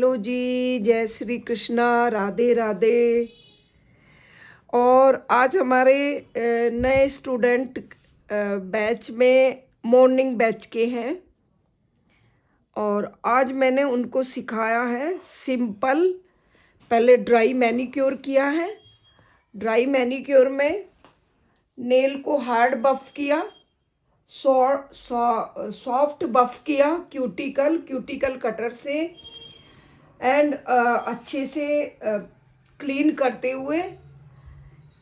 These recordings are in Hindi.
हेलो जी, जय श्री कृष्णा, राधे राधे। और आज हमारे नए स्टूडेंट बैच में मॉर्निंग बैच के हैं और आज मैंने उनको सिखाया है सिंपल। पहले ड्राई मैनीक्योर किया है। ड्राई मैनीक्योर में नेल को हार्ड बफ किया, सॉफ्ट बफ किया क्यूटिकल कटर से एंड अच्छे से क्लीन करते हुए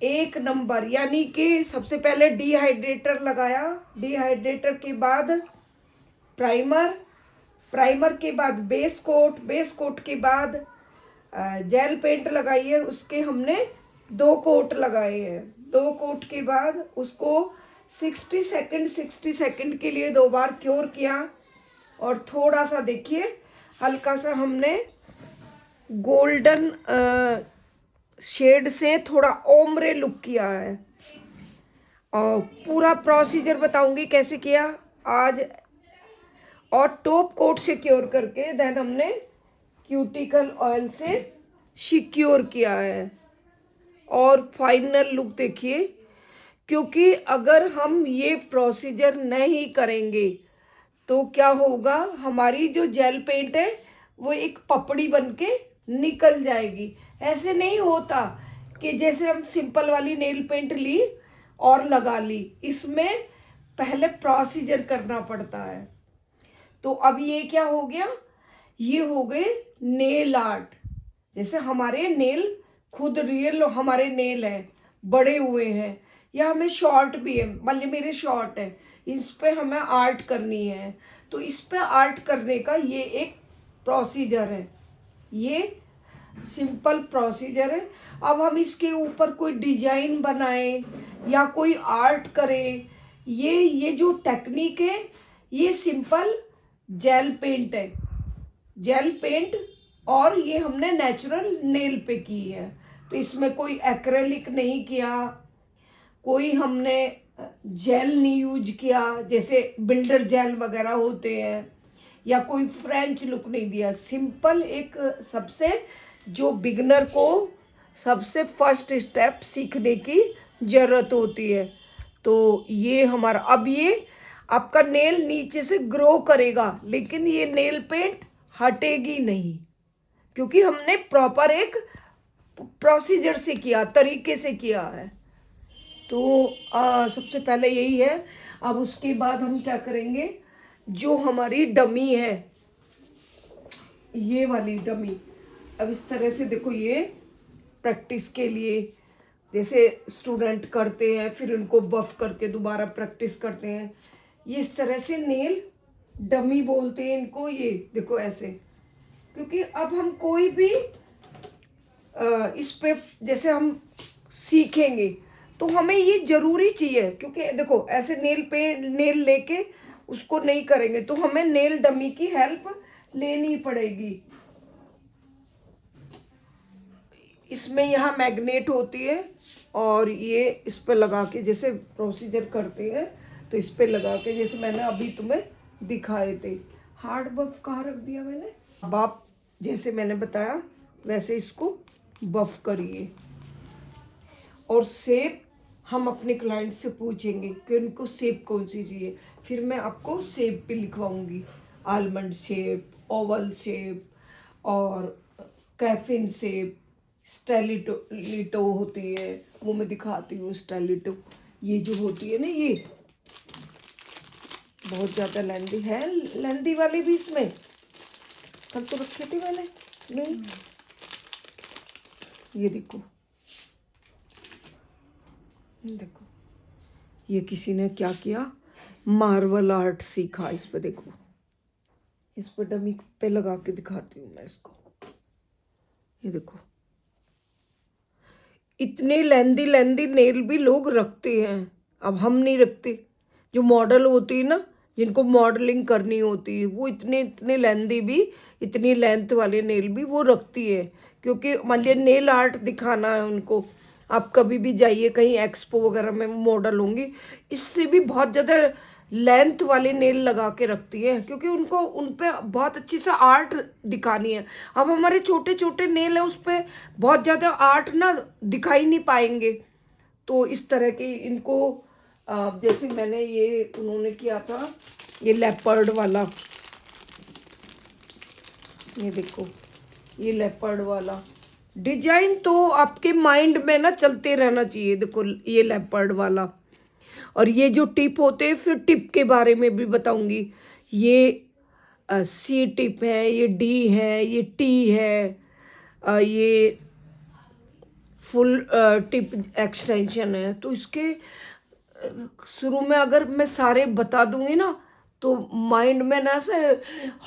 एक नंबर, यानी कि सबसे पहले डिहाइड्रेटर लगाया। डिहाइड्रेटर के बाद प्राइमर के बाद बेस कोट के बाद जेल पेंट लगाई है। उसके हमने 2 कोट लगाए हैं। 2 कोट के बाद उसको 60 सेकंड के लिए 2 बार क्योर किया और थोड़ा सा देखिए हल्का सा हमने गोल्डन शेड से थोड़ा ओम्ब्रे लुक किया है। और पूरा प्रोसीजर बताऊंगी कैसे किया आज। और टॉप कोट से क्योर करके देन हमने क्यूटिकल ऑयल से सिक्योर किया है। और फाइनल लुक देखिए, क्योंकि अगर हम ये प्रोसीजर नहीं करेंगे तो क्या होगा, हमारी जो जेल पेंट है वो एक पपड़ी बनके निकल जाएगी। ऐसे नहीं होता कि जैसे हम सिंपल वाली नेल पेंट ली और लगा ली, इसमें पहले प्रोसीजर करना पड़ता है। तो अब ये क्या हो गया, ये हो गए नेल आर्ट। जैसे हमारे नेल खुद रियल हमारे नेल हैं, बड़े हुए हैं, या हमें शॉर्ट भी है, मान लीजिए मेरे शॉर्ट है, इस पे हमें आर्ट करनी है तो इस पे आर्ट करने का ये एक प्रोसीजर है। ये सिंपल प्रोसीजर है। अब हम इसके ऊपर कोई डिजाइन बनाएं या कोई आर्ट करें, ये जो टेक्निक है ये सिंपल जेल पेंट है। जेल पेंट और ये हमने नेचुरल नेल पे की है। तो इसमें कोई एक्रेलिक नहीं किया, कोई हमने जेल नहीं यूज किया जैसे बिल्डर जेल वगैरह होते हैं, या कोई फ्रेंच लुक नहीं दिया। सिंपल एक सबसे जो बिगनर को सबसे फर्स्ट स्टेप सीखने की ज़रूरत होती है। तो ये हमारा, अब ये आपका नेल नीचे से ग्रो करेगा लेकिन ये नेल पेंट हटेगी नहीं, क्योंकि हमने प्रॉपर एक प्रोसीजर से किया, तरीके से किया है। तो सबसे पहले यही है। अब उसके बाद हम क्या करेंगे, जो हमारी डमी है, ये वाली डमी, अब इस तरह से देखो, ये प्रैक्टिस के लिए जैसे स्टूडेंट करते हैं फिर उनको बफ करके दोबारा प्रैक्टिस करते हैं, ये इस तरह से नेल डमी बोलते हैं इनको। ये देखो ऐसे, क्योंकि अब हम कोई भी इस पे जैसे हम सीखेंगे तो हमें ये ज़रूरी चाहिए, क्योंकि देखो ऐसे नेल लेके उसको नहीं करेंगे तो हमें नेल डमी की हेल्प लेनी पड़ेगी। इसमें यहाँ मैग्नेट होती है और ये इस पर लगा के जैसे प्रोसीजर करते हैं तो इस पर लगा के, जैसे मैंने अभी तुम्हें दिखाए थे। हार्ड बफ कहाँ रख दिया मैंने। अब आप जैसे मैंने बताया वैसे इसको बफ करिए। और शेप हम अपने क्लाइंट से पूछेंगे कि उनको शेप कौन सी चाहिए, फिर मैं आपको शेप भी लिखवाऊंगी। आलमंड शेप, ओवल शेप और कैफिन शेप, स्टेलिटो होती है, वो मैं दिखाती हूँ। स्टेलिटो ये जो होती है ना, ये बहुत ज़्यादा लेंदी है, लेंदी वाली भी इसमें कल तो रखे थे मैंने इसमें। ये देखो देखो, ये किसी ने क्या किया, मार्वल आर्ट सीखा। इस पे देखो, इस पे डमी पे लगा के दिखाती हूँ मैं इसको। ये देखो, इतने लेंदी नेल भी लोग रखते हैं, अब हम नहीं रखते। जो मॉडल होती है ना, जिनको मॉडलिंग करनी होती है, वो इतने लेंदी भी, इतनी लेंथ वाले नेल भी वो रखती है, क्योंकि मान लिया नेल आर्ट दिखाना है उनको। आप कभी भी जाइए कहीं एक्सपो वगैरह में, मॉडल होंगी, इससे भी बहुत ज़्यादा लेंथ वाले नेल लगा के रखती है, क्योंकि उनको उन पे बहुत अच्छी सा आर्ट दिखानी है। अब हमारे छोटे छोटे नेल है, उस पे बहुत ज़्यादा आर्ट ना दिखाई नहीं पाएंगे। तो इस तरह के इनको जैसे मैंने ये उन्होंने किया था, ये लेपर्ड वाला, ये देखो ये लेपर्ड वाला डिजाइन तो आपके माइंड में ना चलते रहना चाहिए। देखो ये लेपर्ड वाला, और ये जो टिप होते हैं, फिर टिप के बारे में भी बताऊंगी। ये सी टिप है, ये डी है, ये टी है, ये फुल टिप एक्सटेंशन है। तो इसके शुरू में अगर मैं सारे बता दूंगी ना, तो माइंड में ना से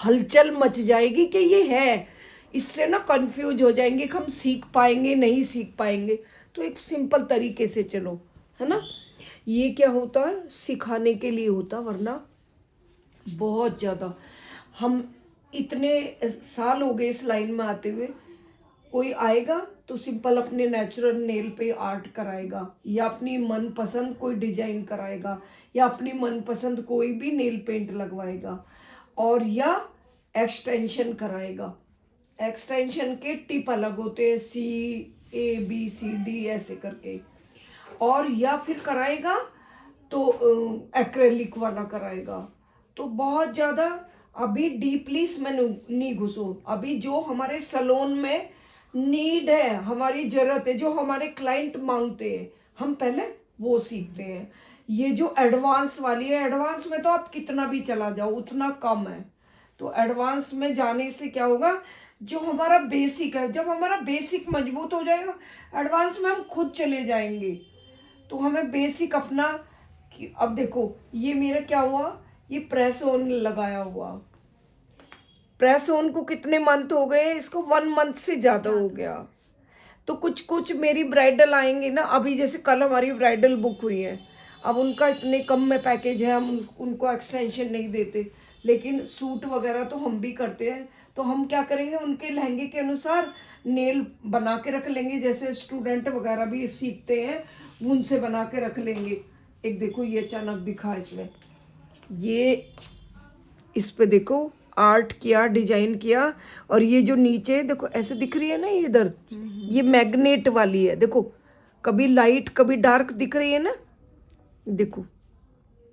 हलचल मच जाएगी कि ये है, इससे ना कंफ्यूज हो जाएंगे कि हम सीख पाएंगे नहीं सीख पाएंगे। तो एक सिंपल तरीके से चलो, है ना। ये क्या होता है, सिखाने के लिए होता, वरना बहुत ज़्यादा हम इतने साल हो गए इस लाइन में आते हुए, कोई आएगा तो सिंपल अपने नेचुरल नेल पे आर्ट कराएगा, या अपनी मनपसंद कोई डिजाइन कराएगा, या अपनी मनपसंद कोई भी नेल पेंट लगवाएगा, और या एक्सटेंशन कराएगा। एक्सटेंशन के टिप अलग होते हैं, CABCD ऐसे करके, और या फिर कराएगा तो एक्रेलिक वाला कराएगा। तो बहुत ज़्यादा अभी डीपली इसमें नहीं घुसो। अभी जो हमारे सैलून में नीड है, हमारी ज़रूरत है, जो हमारे क्लाइंट मांगते हैं, हम पहले वो सीखते हैं। ये जो एडवांस वाली है, एडवांस में तो आप कितना भी चला जाओ उतना कम है। तो एडवांस में जाने से क्या होगा, जो हमारा बेसिक है, जब हमारा बेसिक मजबूत हो जाएगा, एडवांस में हम खुद चले जाएंगे। तो हमें बेसिक अपना, अब देखो ये मेरा क्या हुआ, ये प्रेस ऑन लगाया हुआ, प्रेस ऑन को कितने मंथ हो गए, इसको 1 मंथ से ज़्यादा हो गया। तो कुछ कुछ मेरी ब्राइडल आएंगे ना, अभी जैसे कल हमारी ब्राइडल बुक हुई है, अब उनका इतने कम में पैकेज है, हम उनको एक्सटेंशन नहीं देते, लेकिन सूट वगैरह तो हम भी करते हैं। तो हम क्या करेंगे, उनके लहंगे के अनुसार नेल बना के रख लेंगे, जैसे स्टूडेंट वगैरह भी सीखते हैं, उनसे बना के रख लेंगे। एक देखो ये अचानक दिखा इसमें, ये इस पे देखो आर्ट किया, डिजाइन किया, और ये जो नीचे देखो ऐसे दिख रही है ना, ये इधर ये मैग्नेट वाली है। देखो कभी लाइट कभी डार्क दिख रही है ना, देखो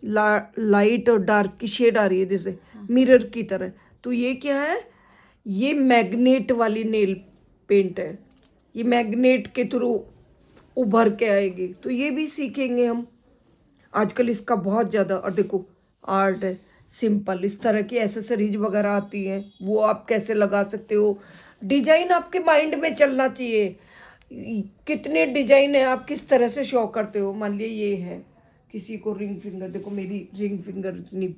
लाइट और डार्क की शेड आ रही है जैसे मिरर की तरह। तो ये क्या है, ये मैग्नेट वाली नेल पेंट है, ये मैग्नेट के थ्रू उभर के आएगी। तो ये भी सीखेंगे हम, आजकल इसका बहुत ज़्यादा। और देखो आर्ट है सिंपल, इस तरह की एसेसरीज वगैरह आती हैं, वो आप कैसे लगा सकते हो। डिजाइन आपके माइंड में चलना चाहिए, कितने डिजाइन है, आप किस तरह से शो करते हो। मान लिया ये है, किसी को रिंग फिंगर, देखो मेरी रिंग फिंगर इतनी,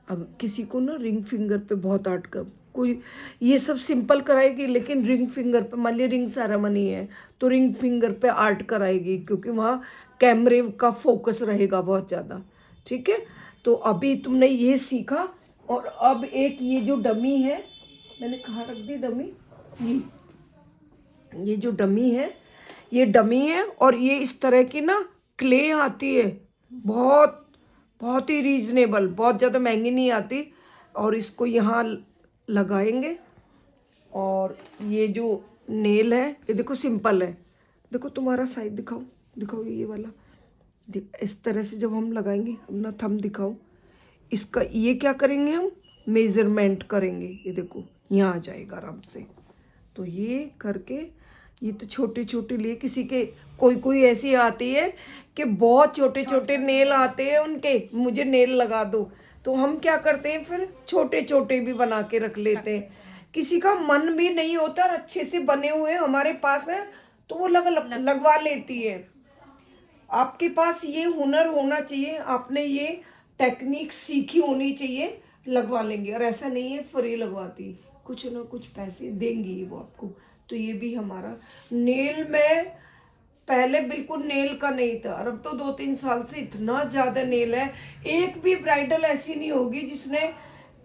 अब किसी को ना रिंग फिंगर पे बहुत आर्ट का, कोई ये सब सिंपल कराएगी, लेकिन रिंग फिंगर पे, मान लिया रिंग सेरेमनी है तो रिंग फिंगर पे आर्ट कराएगी, क्योंकि वहाँ कैमरे का फोकस रहेगा बहुत ज़्यादा। ठीक है, तो अभी तुमने ये सीखा, और अब एक ये जो डमी है, मैंने कहाँ रख दी डमी, ये जो डमी है, ये डमी है, और ये इस तरह की ना क्ले आती है, बहुत बहुत ही रीजनेबल, बहुत ज़्यादा महंगी नहीं आती। और इसको यहाँ लगाएंगे, और ये जो नेल है ये देखो सिंपल है, देखो तुम्हारा साइज दिखाओ, दिखाओ ये वाला, इस तरह से जब हम लगाएंगे, अपना थंब दिखाओ, इसका ये क्या करेंगे, हम मेजरमेंट करेंगे, ये देखो यहाँ आ जाएगा आराम से। तो ये करके, ये तो छोटे छोटे लिए, किसी के कोई कोई ऐसी आती है कि बहुत छोटे छोटे नेल आते हैं उनके, मुझे नेल लगा दो, तो हम क्या करते हैं फिर छोटे छोटे भी बना के रख लेते हैं। किसी का मन भी नहीं होता और अच्छे से बने हुए हमारे पास है तो वो लगवा लेती है। आपके पास ये हुनर होना चाहिए, आपने ये टेक्निक सीखी होनी चाहिए, लगवा लेंगे। और ऐसा नहीं है फ्री लगवाती, कुछ ना कुछ पैसे देंगी वो आपको। तो ये भी हमारा नेल में पहले बिल्कुल नेल का नहीं था, और अब तो 2-3 साल से इतना ज़्यादा नेल है। एक भी ब्राइडल ऐसी नहीं होगी जिसने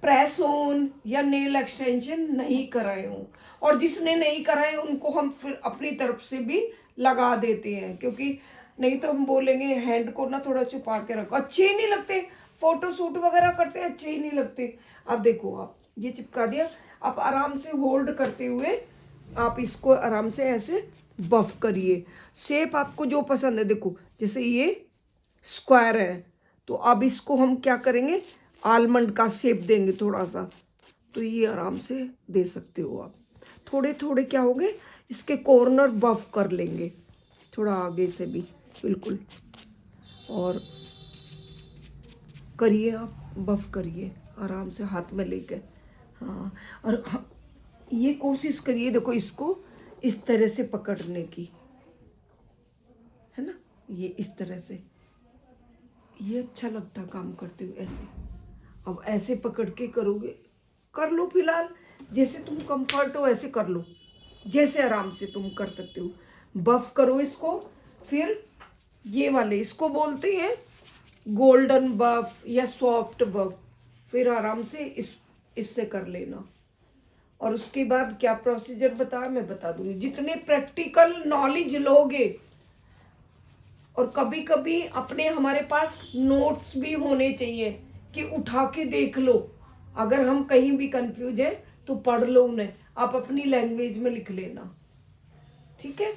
प्रेस ऑन या नेल एक्सटेंशन नहीं कराए हों, और जिसने नहीं कराए उनको हम फिर अपनी तरफ से भी लगा देते हैं, क्योंकि नहीं तो हम बोलेंगे हैंड को ना थोड़ा छुपा के रखो, अच्छे ही नहीं लगते, फोटो शूट वगैरह करते अच्छे ही नहीं लगते। अब देखो आप ये चिपका दिया, आप आराम से होल्ड करते हुए आप इसको आराम से ऐसे बफ करिए। शेप आपको जो पसंद है, देखो जैसे ये स्क्वायर है तो अब इसको हम क्या करेंगे, आलमंड का शेप देंगे थोड़ा सा, तो ये आराम से दे सकते हो आप। थोड़े थोड़े क्या होंगे, इसके कॉर्नर बफ कर लेंगे थोड़ा आगे से भी, बिल्कुल। और करिए आप, बफ करिए आराम से हाथ में लेके। हाँ, और ये कोशिश करिए, देखो इसको इस तरह से पकड़ने की, है ना, ये इस तरह से, ये अच्छा लगता काम करते हुए ऐसे। अब ऐसे पकड़ के करोगे, कर लो फिलहाल जैसे तुम कंफर्ट हो ऐसे कर लो, जैसे आराम से तुम कर सकते हो। बफ करो इसको, फिर ये वाले इसको बोलते हैं गोल्डन बफ या सॉफ्ट बफ, फिर आराम से इससे कर लेना। और उसके बाद क्या प्रोसीजर बताया मैं बता दूंगी। जितने प्रैक्टिकल नॉलेज लोगे, और कभी कभी अपने हमारे पास नोट्स भी होने चाहिए कि उठा के देख लो, अगर हम कहीं भी कंफ्यूज हैं तो पढ़ लो उन्हें, आप अपनी लैंग्वेज में लिख लेना, ठीक है।